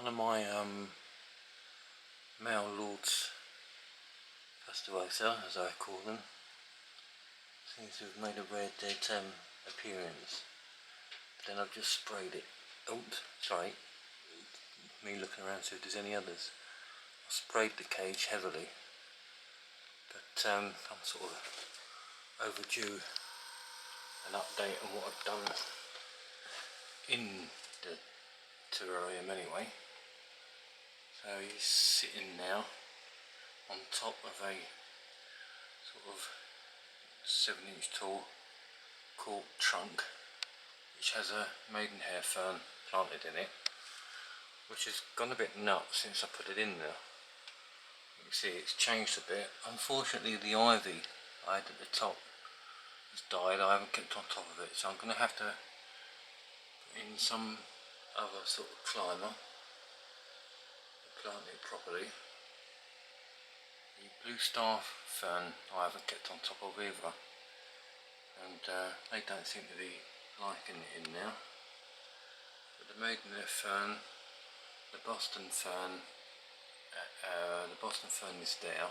One of my male Lourdes Fastuosa, as I call them, seems to have made a red dead appearance. But then I've just sprayed it. Oh, sorry, me looking around to see if there's any others. I sprayed the cage heavily, but I'm sort of overdue an update on what I've done in the terrarium anyway. So he's sitting now on top of a sort of 7-inch tall cork trunk which has a maidenhair fern planted in it, which has gone a bit nuts since I put it in there. You can see it's changed a bit. Unfortunately the ivy I had at the top has died. I haven't kept on top of it, so I'm going to have to put in some other sort of climber, plant it properly. The blue star fern I haven't kept on top of either, and they don't seem to be liking it in now. But the maidenhair fern, the Boston fern is there.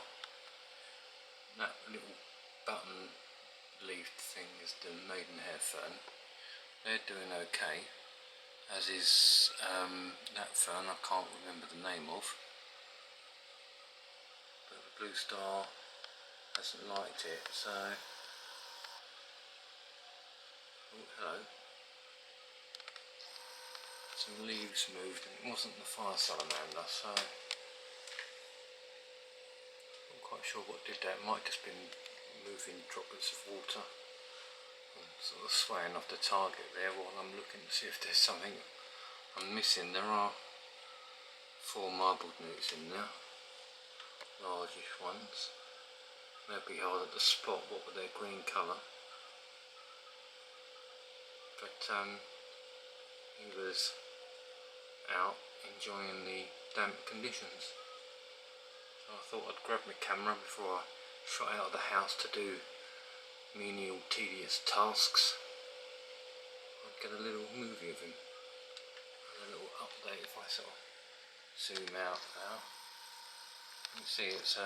That little button leafed thing is the maidenhair fern. They're doing okay, as is that fern I can't remember the name of. But the blue star hasn't liked it, so... Oh, hello. Some leaves moved, and it wasn't the fire salamander, so... I'm not quite sure what did that. It might have just been moving droplets of water and sort of swaying off the target there while I'm looking to see if there's something I'm missing. There are 4 marbled newts in there, largish ones. They'd be hard to spot what with their green colour, but he was out enjoying the damp conditions, so I thought I'd grab my camera before I shot out of the house to do menial tedious tasks. I'd get a little movie of him, a little update. If I sort of zoom out now, you can see it's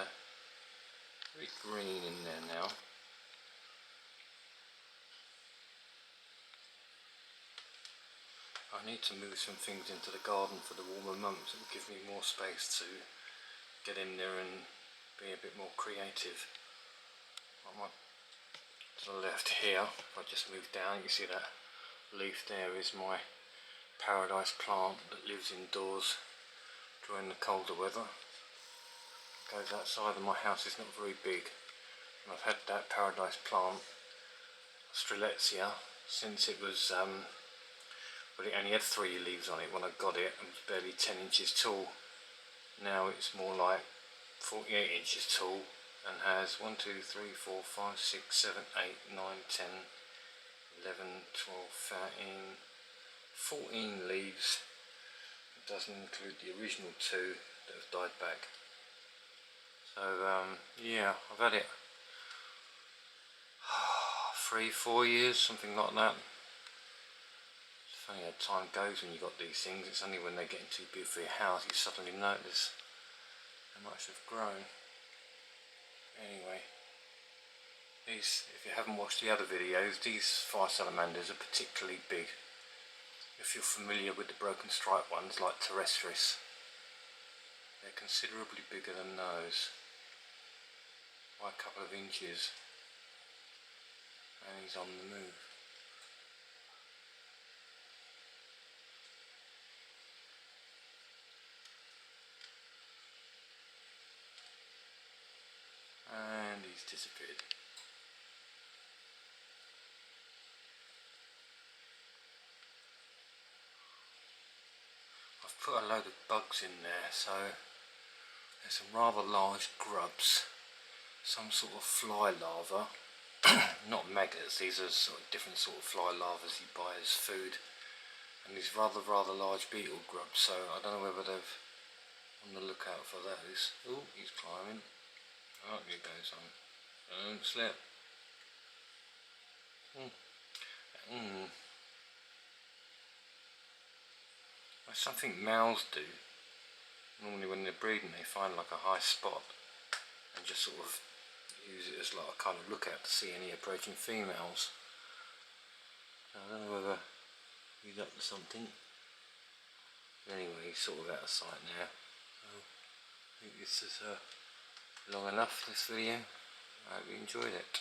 very green in there now. I need to move some things into the garden for the warmer months. It will give me more space to get in there and be a bit more creative. To the left here, if I just move down, you can see that leaf there is my paradise plant that lives indoors during the colder weather. It goes outside of my house. It's not very big, and I've had that paradise plant, Strelitzia, since it was but it only had 3 leaves on it when I got it, and it was barely 10 inches tall. Now it's more like 48 inches tall and has 1, 2, 3, 4, 5, 6, 7, 8, 9, 10, 11, 12, 13, 14 leaves. It doesn't include the original 2 that have died back. So yeah, I've had it 3-4 years, something like that. It's funny how time goes when you've got these things. It's only when they're getting too big for your house you suddenly notice how much they've grown. Anyway, these, if you haven't watched the other videos, these fire salamanders are particularly big. If you're familiar with the broken stripe ones like terrestris, they're considerably bigger than those by a couple of inches, and he's on the move. And he's disappeared. I've put a load of bugs in there, so there's some rather large grubs, some sort of fly larva, not maggots, these are sort of different sort of fly larvas you buy as food, and these rather large beetle grubs, so I don't know whether they've on the lookout for those. Oh, he's climbing. Oh, here goes on. Don't slip. That's something males do. normally when they're breeding they find like a high spot and just sort of use it as like a kind of lookout to see any approaching females. So I don't know whether he's up to something. Anyway, he's sort of out of sight now. So I think this is long enough, this video. I hope you enjoyed it.